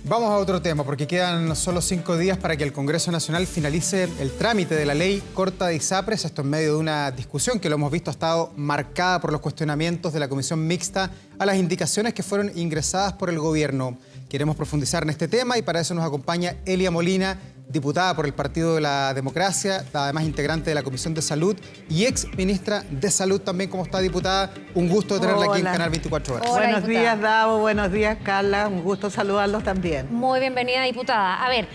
Vamos a otro tema, porque quedan solo 5 días para que el Congreso Nacional finalice el trámite de la ley corta de ISAPRES. Esto en medio de una discusión que lo hemos visto ha estado marcada por los cuestionamientos de la Comisión Mixta a las indicaciones que fueron ingresadas por el gobierno. Queremos profundizar en este tema y para eso nos acompaña Elia Molina, diputada por el Partido de la Democracia, además integrante de la Comisión de Salud y ex ministra de Salud también. ¿Cómo está, diputada? Un gusto tenerla aquí en Canal 24 Horas. Hola, buenos diputada. días, Davo. Buenos días, Carla. Un gusto saludarlos también. Muy bienvenida, diputada. A ver,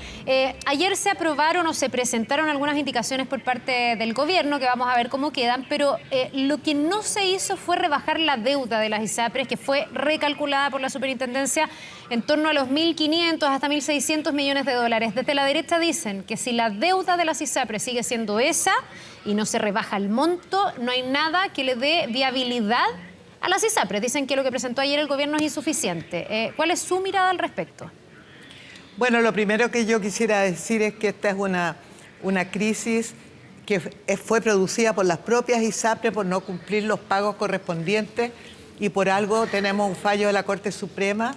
ayer se aprobaron o se presentaron algunas indicaciones por parte del gobierno que vamos a ver cómo quedan, pero lo que no se hizo fue rebajar la deuda de las ISAPRES, que fue recalculada por la superintendencia en torno a los 1.500 hasta 1.600 millones de dólares. Desde la derecha dicen que si la deuda de las ISAPRES sigue siendo esa y no se rebaja el monto, no hay nada que le dé viabilidad a las ISAPRES. Dicen que lo que presentó ayer el gobierno es insuficiente. ¿Cuál es su mirada al respecto? Bueno, lo primero que yo quisiera decir es que esta es una crisis que fue producida por las propias ISAPRES por no cumplir los pagos correspondientes y por algo tenemos un fallo de la Corte Suprema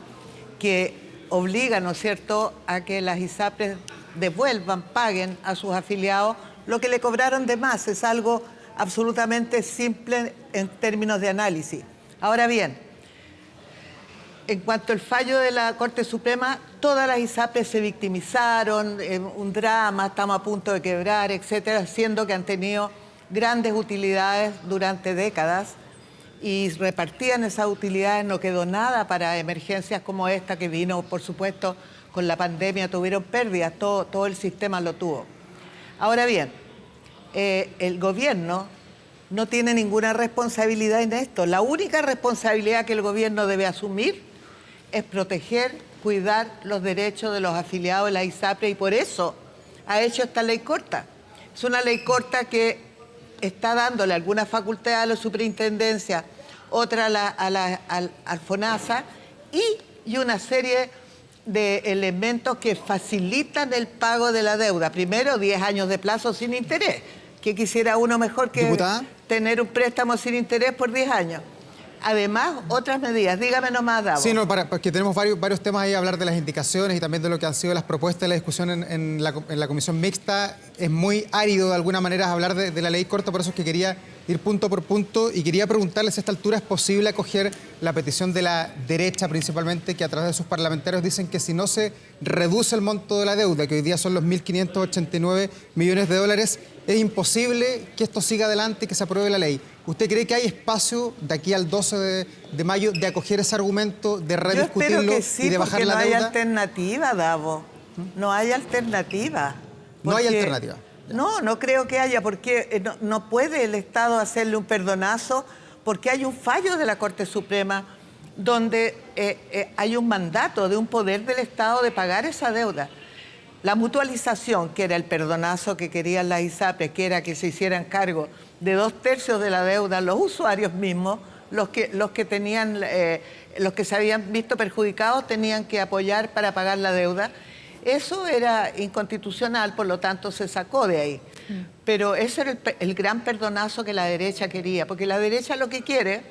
que obliga, ¿no es cierto?, a que las ISAPRES devuelvan, paguen a sus afiliados lo que le cobraron de más. Es algo absolutamente simple en términos de análisis. Ahora bien, en cuanto al fallo de la Corte Suprema, todas las ISAPRES se victimizaron, un drama, estamos a punto de quebrar, etcétera, siendo que han tenido grandes utilidades durante décadas y repartían esas utilidades, no quedó nada para emergencias como esta que vino, por supuesto, con la pandemia, tuvieron pérdidas, todo el sistema lo tuvo. Ahora bien, el gobierno no tiene ninguna responsabilidad en esto. La única responsabilidad que el gobierno debe asumir es proteger, cuidar los derechos de los afiliados de la ISAPRES y por eso ha hecho esta ley corta. Es una ley corta que está dándole algunas facultades a la superintendencia, otra al FONASA y una serie de elementos que facilitan el pago de la deuda. Primero, 10 años de plazo sin interés. ¿Qué quisiera uno mejor que ¿Diputada? tener un préstamo sin interés por 10 años? Además, otras medidas. Dígame nomás, Davo. Sí, no, porque tenemos varios temas ahí a hablar de las indicaciones y también de lo que han sido las propuestas de la discusión en la Comisión Mixta. Es muy árido de alguna manera hablar de la ley corta, por eso es que quería ir punto por punto y quería preguntarles si a esta altura es posible acoger la petición de la derecha principalmente, que a través de sus parlamentarios dicen que si no se reduce el monto de la deuda, que hoy día son los 1.589 millones de dólares, es imposible que esto siga adelante y que se apruebe la ley. ¿Usted cree que hay espacio de aquí al 12 de mayo de acoger ese argumento, de rediscutirlo Yo espero que sí, y de bajar la no deuda? hay alternativa, Davo. No hay alternativa. No hay alternativa. No creo que haya, porque no puede el Estado hacerle un perdonazo, porque hay un fallo de la Corte Suprema donde hay un mandato de un poder del Estado de pagar esa deuda. La mutualización, que era el perdonazo que querían las ISAPRES, que era que se hicieran cargo de 2/3 de la deuda, los usuarios mismos, los que se habían visto perjudicados tenían que apoyar para pagar la deuda. Eso era inconstitucional, por lo tanto se sacó de ahí. Pero ese era el gran perdonazo que la derecha quería, porque la derecha lo que quiere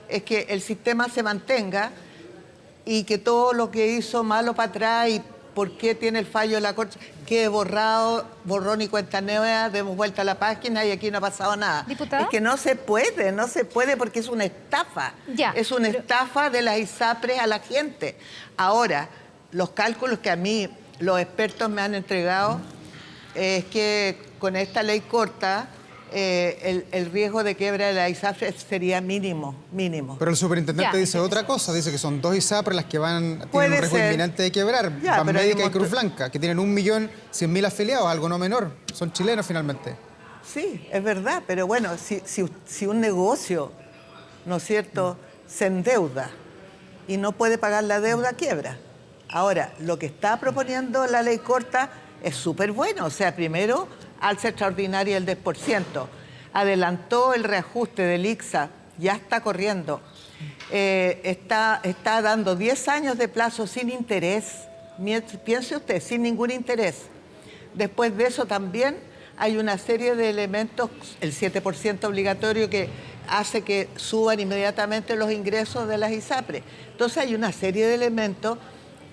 es que el sistema se mantenga y que todo lo que hizo malo para atrás y por qué tiene el fallo de la Corte quede borrado, borrón y cuenta nueva, demos vuelta a la página y aquí no ha pasado nada. ¿Diputada? Es que no se puede porque es una estafa. Ya, es una estafa de las ISAPRES a la gente. Ahora, los cálculos que a mí los expertos me han entregado es que con esta ley corta el riesgo de quiebra de la ISAPRES sería mínimo. Pero el superintendente Ya, dice otra cosa, dice que son 2 ISAPRES las que tienen Puede un riesgo ser. inminente de quebrar, Ya, pero hay Banmédica un y Cruz montón. Blanca, que tienen 1.100.000 afiliados, algo no menor, son chilenos finalmente. Sí, es verdad, pero bueno, si un negocio, ¿no es cierto?, se endeuda y no puede pagar la deuda, quiebra. Ahora, lo que está proponiendo la ley corta es súper bueno. O sea, primero, alza extraordinaria el 10%. Adelantó el reajuste del ICSA, ya está corriendo. Está dando 10 años de plazo sin interés. Piense usted, sin ningún interés. Después de eso también hay una serie de elementos, el 7% obligatorio que hace que suban inmediatamente los ingresos de las ISAPRES. Entonces hay una serie de elementos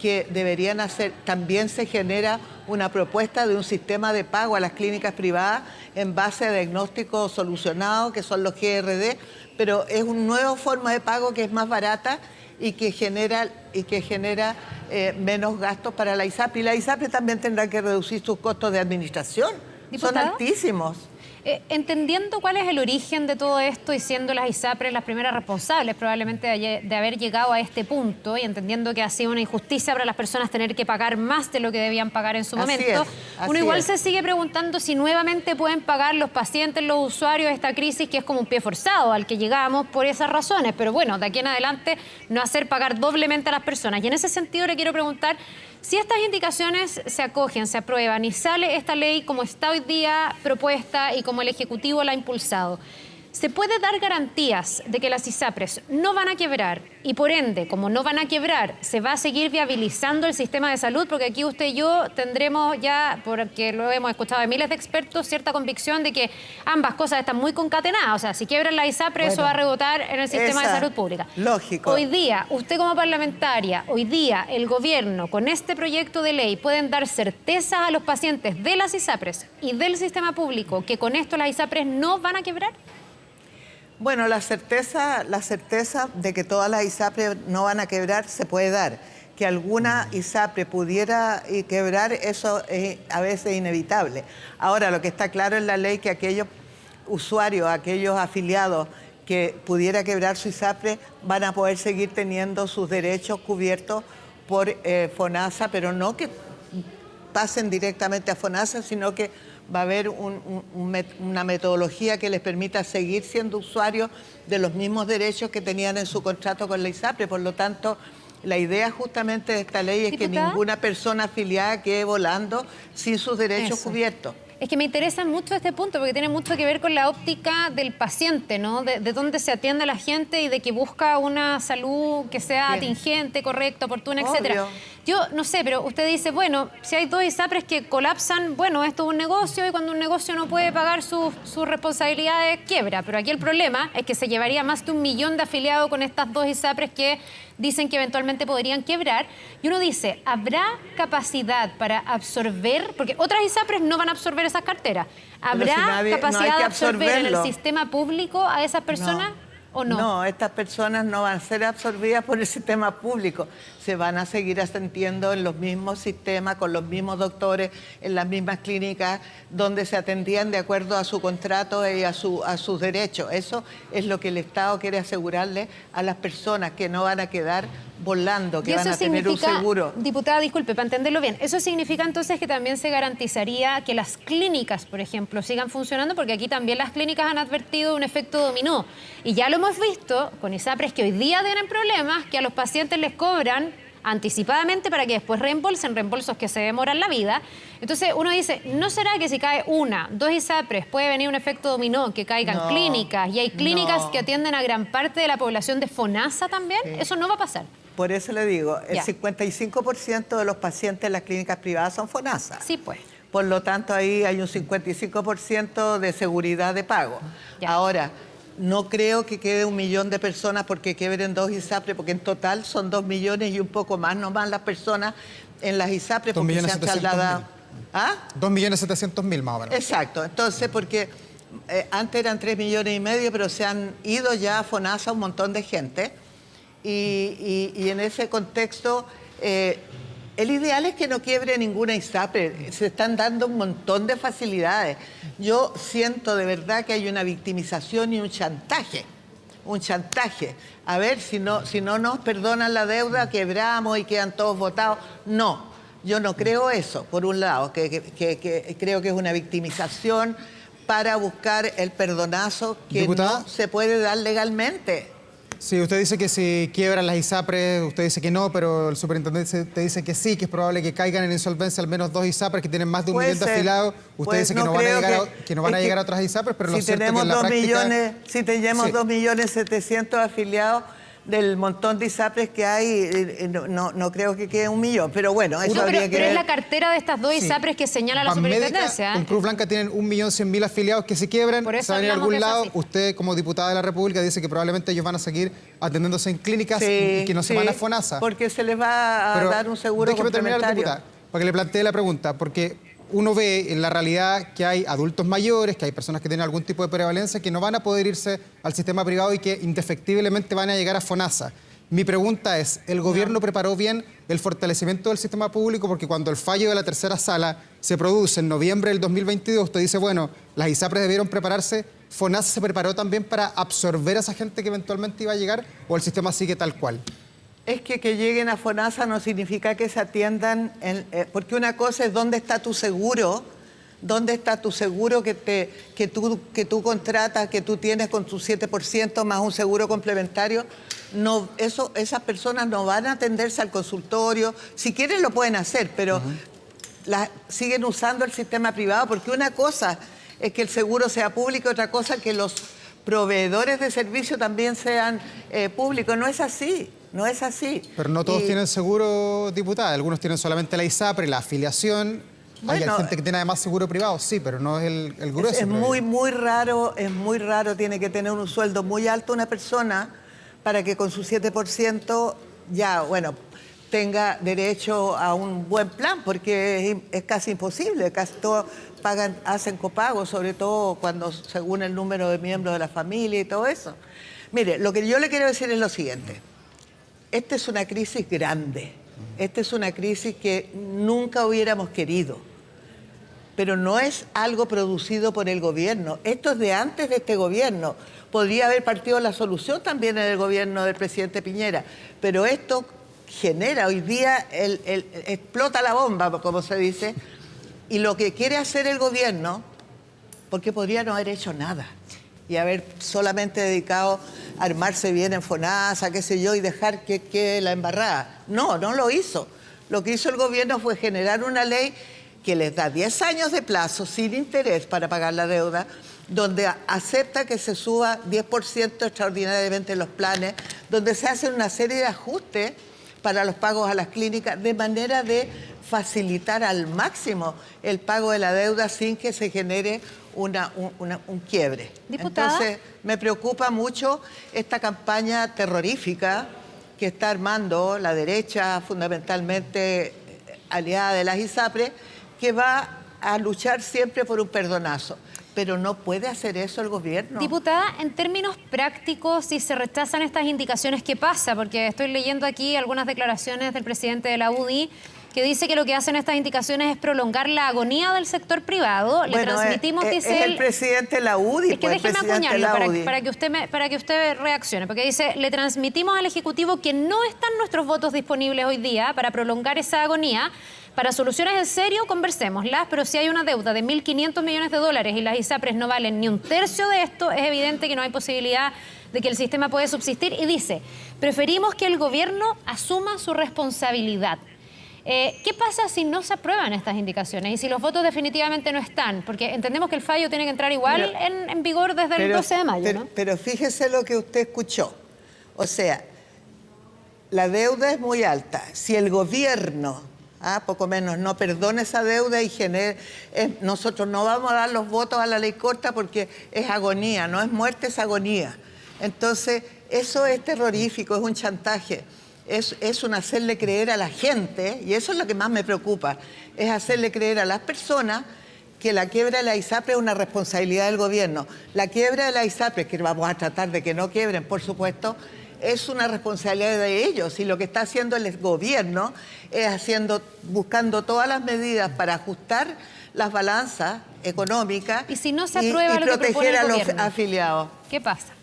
que deberían hacer. También se genera una propuesta de un sistema de pago a las clínicas privadas en base a diagnósticos solucionados, que son los GRD, pero es una nueva forma de pago que es más barata y que genera menos gastos para la ISAPRE. Y la ISAPRE también tendrá que reducir sus costos de administración. ¿Diputada? Son altísimos. Entendiendo cuál es el origen de todo esto y siendo las ISAPRES las primeras responsables probablemente de haber llegado a este punto y entendiendo que ha sido una injusticia para las personas tener que pagar más de lo que debían pagar en su momento, uno igual se sigue preguntando si nuevamente pueden pagar los pacientes, los usuarios esta crisis que es como un pie forzado al que llegamos por esas razones, pero bueno, de aquí en adelante no hacer pagar doblemente a las personas. Y en ese sentido le quiero preguntar si estas indicaciones se acogen, se aprueban y sale esta ley como está hoy día propuesta y como el Ejecutivo la ha impulsado, ¿se puede dar garantías de que las ISAPRES no van a quebrar y por ende, como no van a quebrar, se va a seguir viabilizando el sistema de salud? Porque aquí usted y yo tendremos ya, porque lo hemos escuchado de miles de expertos, cierta convicción de que ambas cosas están muy concatenadas. O sea, si quiebran la ISAPRE, eso va a rebotar en el sistema de salud pública. Lógico. Hoy día, usted como parlamentaria, hoy día el gobierno con este proyecto de ley pueden dar certezas a los pacientes de las ISAPRES y del sistema público que con esto las ISAPRES no van a quebrar. Bueno, la certeza de que todas las ISAPRE no van a quebrar se puede dar. Que alguna ISAPRE pudiera quebrar, eso es a veces inevitable. Ahora, lo que está claro en la ley es que aquellos usuarios, aquellos afiliados que pudiera quebrar su ISAPRE van a poder seguir teniendo sus derechos cubiertos por FONASA, pero no que pasen directamente a FONASA, sino que va a haber una metodología que les permita seguir siendo usuarios de los mismos derechos que tenían en su contrato con la ISAPRE. Por lo tanto, la idea justamente de esta ley es que ninguna persona afiliada quede volando sin sus derechos cubiertos. Es que me interesa mucho este punto porque tiene mucho que ver con la óptica del paciente, ¿no? De dónde se atiende a la gente y de que busca una salud que sea atingente, correcta, oportuna, etcétera. Yo no sé, pero usted dice, bueno, si hay dos ISAPRES que colapsan, bueno, esto es un negocio y cuando un negocio no puede pagar sus responsabilidades, quiebra. Pero aquí el problema es que se llevaría más de 1 millón de afiliados con estas dos ISAPRES que dicen que eventualmente podrían quebrar. Y uno dice, ¿habrá capacidad para absorber? Porque otras ISAPRES no van a absorber esas carteras. ¿Habrá capacidad de absorber en el sistema público a esas personas? ¿O no? No, estas personas no van a ser absorbidas por el sistema público. Se van a seguir atendiendo en los mismos sistemas, con los mismos doctores, en las mismas clínicas, donde se atendían de acuerdo a su contrato y a sus derechos. Eso es lo que el Estado quiere asegurarle a las personas, que no van a quedar volando, que van a tener un seguro. Diputada, disculpe, para entenderlo bien, ¿eso significa entonces que también se garantizaría que las clínicas, por ejemplo, sigan funcionando? Porque aquí también las clínicas han advertido un efecto dominó. Y ya lo hemos visto con ISAPRES que hoy día tienen problemas, que a los pacientes les cobran anticipadamente para que después reembolsen, reembolsos que se demoran la vida. Entonces uno dice, ¿no será que si cae una, dos ISAPRES puede venir un efecto dominó, que caigan clínicas? Y hay clínicas que atienden a gran parte de la población de FONASA también. Eso no va a pasar. Por eso le digo, el 55% de los pacientes en las clínicas privadas son FONASA. Sí, pues. Por lo tanto, ahí hay un 55% de seguridad de pago. Ahora, no creo que quede 1 millón de personas porque quebren dos ISAPRES, porque en total son 2 millones y un poco más nomás las personas en las ISAPRES porque se han trasladado. ¿Ah? 2.700.000 más o menos. Exacto. Entonces, porque antes eran 3,5 millones, pero se han ido ya a FONASA un montón de gente. Y en ese contexto, el ideal es que no quiebre ninguna ISAPRE. Se están dando un montón de facilidades. Yo siento de verdad que hay una victimización y un chantaje. Un chantaje. A ver, si no nos perdonan la deuda, quebramos y quedan todos votados. No, yo no creo eso, por un lado, que creo que es una victimización para buscar el perdonazo que ¿Diputada? no se puede dar legalmente. Sí, usted dice que si quiebran las ISAPRES, usted dice que no, pero el superintendente te dice que sí, que es probable que caigan en insolvencia al menos 2 ISAPRES que tienen más de 1 millón de afiliados. Usted dice que no van a llegar a otras ISAPREs, pero lo cierto es que en la práctica... Si tenemos 2.700.000 afiliados, del montón de ISAPRES que hay, no creo que quede 1 millón, pero bueno, eso habría que pero ver. es la cartera de estas dos ISAPRES que señala la Banmédica superintendencia. con Cruz Blanca tienen 1.100.000 afiliados que si quiebran, Por eso se van a ir a hablamos algún que es lado. así. Usted, como diputada de la República, dice que probablemente ellos van a seguir atendiéndose en clínicas y que no se van a FONASA. Porque se les va a Pero dar un seguro déjeme terminar, complementario. diputada, para que le plantee la pregunta, porque uno ve en la realidad que hay adultos mayores, que hay personas que tienen algún tipo de prevalencia que no van a poder irse al sistema privado y que indefectiblemente van a llegar a FONASA. Mi pregunta es, ¿el gobierno preparó bien el fortalecimiento del sistema público? Porque cuando el fallo de la tercera sala se produce en noviembre del 2022, usted dice, bueno, las ISAPRES debieron prepararse. ¿FONASA se preparó también para absorber a esa gente que eventualmente iba a llegar o el sistema sigue tal cual? Es que lleguen a FONASA no significa que se atiendan, porque una cosa es dónde está tu seguro, dónde está tu seguro que tú contratas, que tú tienes con tu 7% más un seguro complementario. No, esas personas no van a atenderse al consultorio. Si quieren lo pueden hacer, pero siguen usando el sistema privado, porque una cosa es que el seguro sea público, otra cosa es que los proveedores de servicio también sean públicos. No es así. No es así. Pero no todos tienen seguro, diputada. Algunos tienen solamente la ISAPRE, la afiliación. Hay gente que tiene además seguro privado, sí, pero no es el grueso. Es muy raro, tiene que tener un sueldo muy alto una persona para que con su 7% ya, bueno, tenga derecho a un buen plan, porque es casi imposible. Casi todos hacen copagos, sobre todo cuando según el número de miembros de la familia y todo eso. Mire, lo que yo le quiero decir es lo siguiente. Esta es una crisis grande, esta es una crisis que nunca hubiéramos querido, pero no es algo producido por el gobierno, esto es de antes de este gobierno. Podría haber partido la solución también en el gobierno del presidente Piñera, pero esto genera, hoy día explota la bomba, como se dice, y lo que quiere hacer el gobierno, porque podría no haber hecho nada y haber solamente dedicado a armarse bien en FONASA, qué sé yo, y dejar que quede la embarrada. No lo hizo. Lo que hizo el gobierno fue generar una ley que les da 10 años de plazo sin interés para pagar la deuda, donde acepta que se suba 10% extraordinariamente los planes, donde se hacen una serie de ajustes para los pagos a las clínicas, de manera de facilitar al máximo el pago de la deuda sin que se genere un quiebre. Diputada. Entonces, me preocupa mucho esta campaña terrorífica que está armando la derecha, fundamentalmente aliada de las ISAPRES, que va a luchar siempre por un perdonazo. Pero no puede hacer eso el gobierno. Diputada, en términos prácticos, si se rechazan estas indicaciones, ¿qué pasa? Porque estoy leyendo aquí algunas declaraciones del presidente de la UDI que dice que lo que hacen estas indicaciones es prolongar la agonía del sector privado. Le transmitimos, dice él... Es el presidente de la UDI. Es que déjeme acuñarlo para que usted reaccione. Porque dice, le transmitimos al Ejecutivo que no están nuestros votos disponibles hoy día para prolongar esa agonía. Para soluciones en serio, conversémoslas, pero si hay una deuda de 1.500 millones de dólares y las ISAPRES no valen ni un tercio de esto, es evidente que no hay posibilidad de que el sistema pueda subsistir. Y dice, preferimos que el gobierno asuma su responsabilidad. ¿Qué pasa si no se aprueban estas indicaciones y si los votos definitivamente no están? Porque entendemos que el fallo tiene que entrar igual en vigor desde el 12 de mayo, ¿no? Pero fíjese lo que usted escuchó. O sea, la deuda es muy alta. Si el gobierno, poco menos, no perdona esa deuda y nosotros no vamos a dar los votos a la ley corta porque es agonía, no es muerte, es agonía. Entonces, eso es terrorífico, es un chantaje. Es un hacerle creer a la gente, y eso es lo que más me preocupa, es hacerle creer a las personas que la quiebra de la ISAPRE es una responsabilidad del gobierno. La quiebra de la ISAPRE, que vamos a tratar de que no quiebren, por supuesto, es una responsabilidad de ellos, y lo que está haciendo el gobierno es buscando todas las medidas para ajustar las balanzas económicas y si no se aprueba y lo que proteger a los gobierno, afiliados. ¿Qué pasa?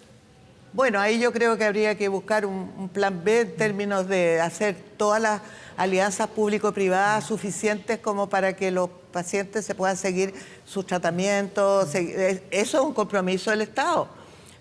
Bueno, ahí yo creo que habría que buscar un plan B en términos de hacer todas las alianzas público-privadas suficientes como para que los pacientes se puedan seguir sus tratamientos. Eso es un compromiso del Estado,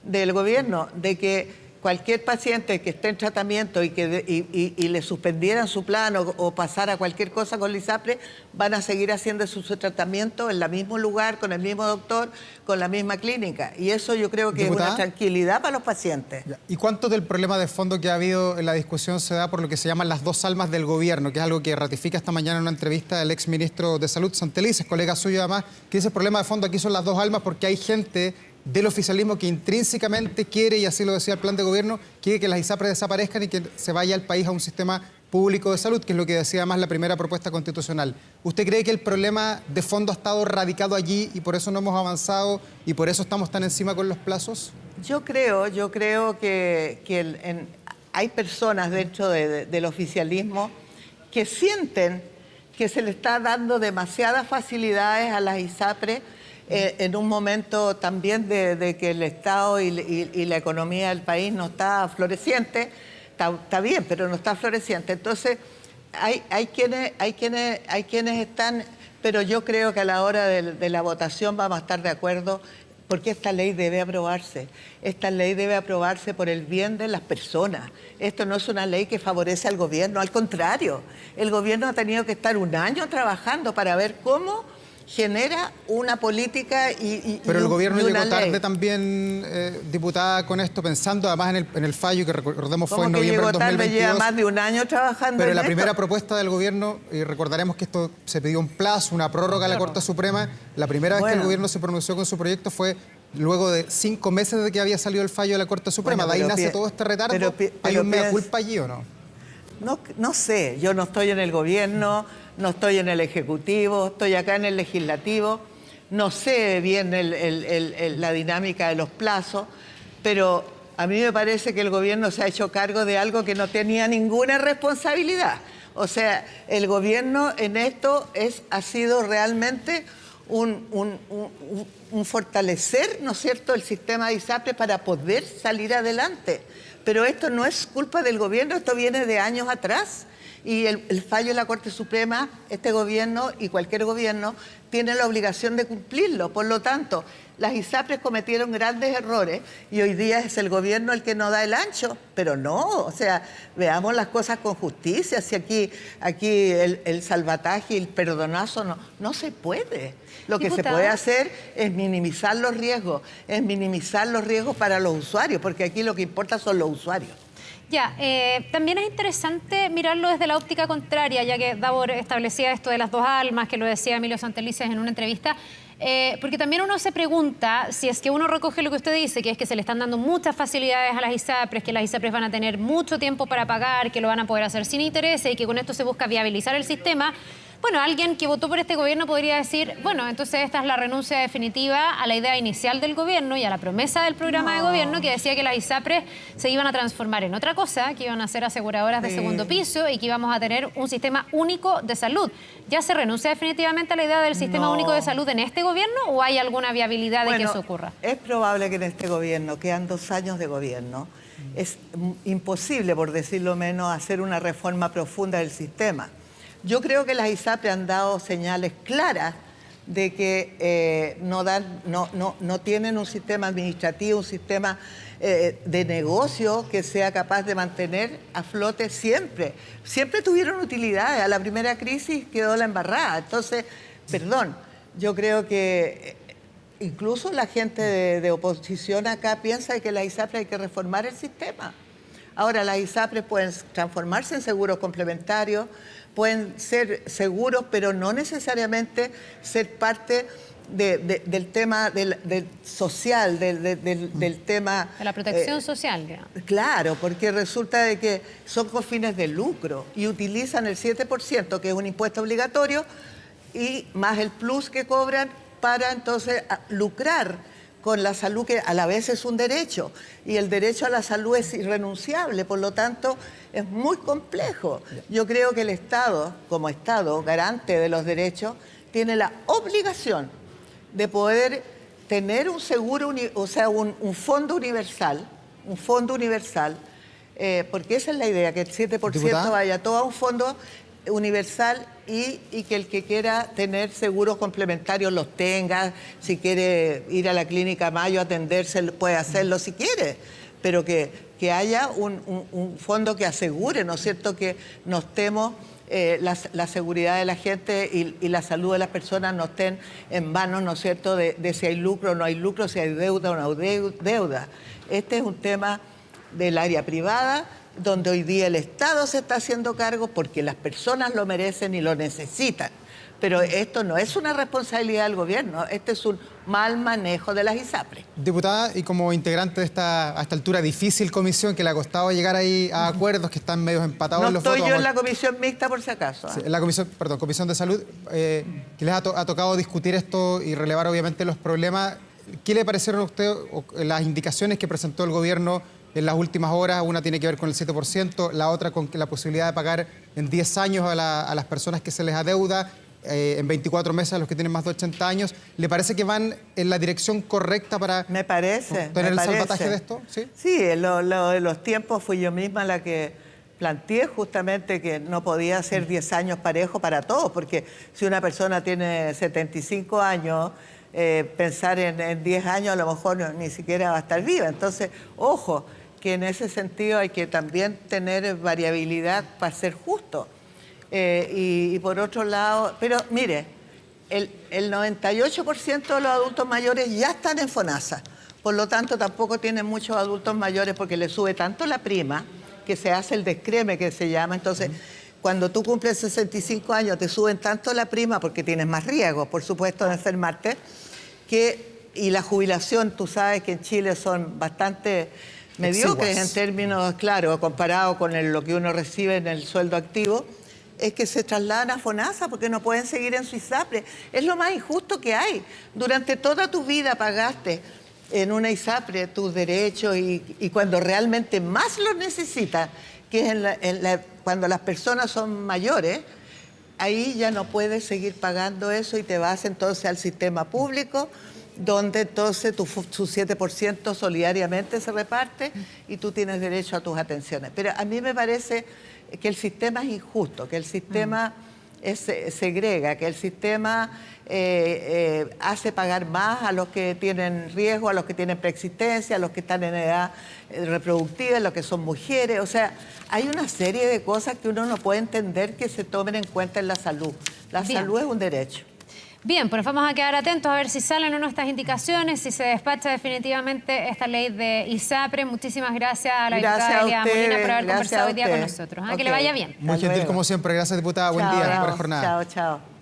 del gobierno, de que cualquier paciente que esté en tratamiento y le suspendieran su plan o pasara cualquier cosa con la ISAPRE, van a seguir haciendo su tratamiento en el mismo lugar, con el mismo doctor, con la misma clínica. Y eso yo creo que ¿Diputada? es una tranquilidad para los pacientes. ¿Y cuánto del problema de fondo que ha habido en la discusión se da por lo que se llaman las dos almas del gobierno, que es algo que ratifica esta mañana en una entrevista el exministro de Salud, Santelices, colega suyo además, que dice el problema de fondo aquí son las dos almas porque hay gente del oficialismo que intrínsecamente quiere, y así lo decía el plan de gobierno, quiere que las ISAPRE desaparezcan y que se vaya el país a un sistema público de salud, que es lo que decía además la primera propuesta constitucional. ¿Usted cree que el problema de fondo ha estado radicado allí y por eso no hemos avanzado y por eso estamos tan encima con los plazos? Yo creo que hay personas dentro del oficialismo que sienten que se le está dando demasiadas facilidades a las ISAPRE en un momento también de que el Estado y la economía del país no está floreciente. Está bien, pero no está floreciente. Entonces, hay quienes están, pero yo creo que a la hora de la votación vamos a estar de acuerdo, porque esta ley debe aprobarse. Esta ley debe aprobarse por el bien de las personas. Esto no es una ley que favorece al gobierno, al contrario. El gobierno ha tenido que estar un año trabajando para ver cómo genera una política Pero el gobierno y una llegó tarde ley. también, diputada, con esto, pensando además en el fallo que recordemos fue en Como que noviembre llegó del tarde, 2022. lleva más de un año trabajando Pero en la esto. primera propuesta del gobierno, y recordaremos que esto se pidió un plazo, una prórroga a la Corte Suprema, la primera vez que el Bueno. gobierno se pronunció con su proyecto fue luego de 5 meses de que había salido el fallo de la Corte Suprema. Bueno, de ahí pero nace pi- todo este retardo. pero ¿Hay un mea piens- culpa allí o no? No sé, yo no estoy en el gobierno, no estoy en el Ejecutivo, estoy acá en el Legislativo, no sé bien la dinámica de los plazos, pero a mí me parece que el gobierno se ha hecho cargo de algo que no tenía ninguna responsabilidad. O sea, el gobierno en esto ha sido realmente un fortalecer, ¿no es cierto?, el sistema de ISAPRE para poder salir adelante. Pero esto no es culpa del gobierno, esto viene de años atrás. Y el fallo de la Corte Suprema, este gobierno y cualquier gobierno tiene la obligación de cumplirlo. Por lo tanto, las ISAPRES cometieron grandes errores y hoy día es el gobierno el que no da el ancho. Pero no, o sea, veamos las cosas con justicia. Si aquí el salvataje y el perdonazo no se puede. Lo que se Diputada. puede hacer es minimizar los riesgos, para los usuarios, porque aquí lo que importa son los usuarios. Ya, también es interesante mirarlo desde la óptica contraria, ya que Davor establecía esto de las dos almas, que lo decía Emilio Santelices en una entrevista, porque también uno se pregunta si es que uno recoge lo que usted dice, que es que se le están dando muchas facilidades a las ISAPRES, que las ISAPRES van a tener mucho tiempo para pagar, que lo van a poder hacer sin intereses y que con esto se busca viabilizar el sistema. Bueno, alguien que votó por este gobierno podría decir, bueno, entonces esta es la renuncia definitiva a la idea inicial del gobierno y a la promesa del programa de gobierno que decía que las ISAPRES se iban a transformar en otra cosa, que iban a ser aseguradoras de segundo piso y que íbamos a tener un sistema único de salud. ¿Ya se renuncia definitivamente a la idea del sistema No. único de salud en este gobierno o hay alguna viabilidad de que Bueno, eso ocurra? es probable que en este gobierno, quedan 2 años de gobierno, es imposible, por decirlo menos, hacer una reforma profunda del sistema. Yo creo que las ISAPRE han dado señales claras de que no tienen un sistema administrativo, un sistema de negocio que sea capaz de mantener a flote siempre. Siempre tuvieron utilidades. A la primera crisis quedó la embarrada. Entonces, perdón, yo creo que incluso la gente de oposición acá piensa que las ISAPRE hay que reformar el sistema. Ahora, las ISAPRE pueden transformarse en seguros complementarios, pueden ser seguros, pero no necesariamente ser parte del tema del social, del tema... De la protección social, digamos. Claro, porque resulta de que son con fines de lucro y utilizan el 7%, que es un impuesto obligatorio, y más el plus que cobran para entonces lucrar con la salud, que a la vez es un derecho, y el derecho a la salud es irrenunciable, por lo tanto es muy complejo. Yo creo que el Estado, como Estado garante de los derechos, tiene la obligación de poder tener un seguro, o sea, un fondo universal, porque esa es la idea, que el 7% ¿Diputada? vaya todo a un fondo universal y que el que quiera tener seguros complementarios los tenga. Si quiere ir a la clínica Mayo a atenderse, puede hacerlo si quiere, pero que que haya un fondo que asegure, ¿no es cierto?, que no estemos, la seguridad de la gente y la salud de las personas no estén en manos, ¿no es cierto?, de si hay lucro o no hay lucro, si hay deuda o no hay deuda. Este es un tema del área privada, donde hoy día el Estado se está haciendo cargo porque las personas lo merecen y lo necesitan. Pero esto no es una responsabilidad del gobierno, este es un mal manejo de las ISAPRES. Diputada, y como integrante de esta, a esta altura, difícil comisión que le ha costado llegar ahí a acuerdos que están medio empatados en No los votos. estoy yo en la comisión mixta, por si acaso. Sí, en la comisión, perdón, Comisión de Salud, que les ha tocado discutir esto y relevar obviamente los problemas. ¿Qué le parecieron a usted las indicaciones que presentó el gobierno en las últimas horas? Una tiene que ver con el 7%, la otra con la posibilidad de pagar en 10 años a las personas que se les adeuda, en 24 meses a los que tienen más de 80 años. ¿Le parece que van en la dirección correcta para Me parece, tener el salvataje de esto? Sí, lo de los tiempos fui yo misma la que planteé justamente que no podía ser 10 años parejo para todos, porque si una persona tiene 75 años, pensar en 10 años a lo mejor ni siquiera va a estar viva. Entonces, ojo, que en ese sentido hay que también tener variabilidad para ser justo. Y por otro lado, pero mire, el 98% de los adultos mayores ya están en FONASA, por lo tanto tampoco tienen muchos adultos mayores porque les sube tanto la prima, que se hace el descreme que se llama. Entonces, cuando tú cumples 65 años te suben tanto la prima porque tienes más riesgos, por supuesto, de enfermarte, y la jubilación, tú sabes que en Chile son bastante mediocres en términos, claro, comparado con lo que uno recibe en el sueldo activo, es que se trasladan a FONASA porque no pueden seguir en su ISAPRE. Es lo más injusto que hay. Durante toda tu vida pagaste en una ISAPRE tus derechos y cuando realmente más los necesitas, que es cuando las personas son mayores, ahí ya no puedes seguir pagando eso y te vas entonces al sistema público, donde entonces su 7% solidariamente se reparte y tú tienes derecho a tus atenciones. Pero a mí me parece que el sistema es injusto, que el sistema segrega, que el sistema hace pagar más a los que tienen riesgo, a los que tienen preexistencia, a los que están en edad reproductiva, a los que son mujeres. O sea, hay una serie de cosas que uno no puede entender que se tomen en cuenta en la salud. La salud es un derecho. Bien, pues vamos a quedar atentos a ver si salen o no estas indicaciones, si se despacha definitivamente esta ley de ISAPRE. Muchísimas gracias a la diputada Elia Molina por haber conversado hoy día con nosotros. Que le vaya bien. Muy gentil como siempre. Gracias, diputada. Buen día. Buena jornada. Chao.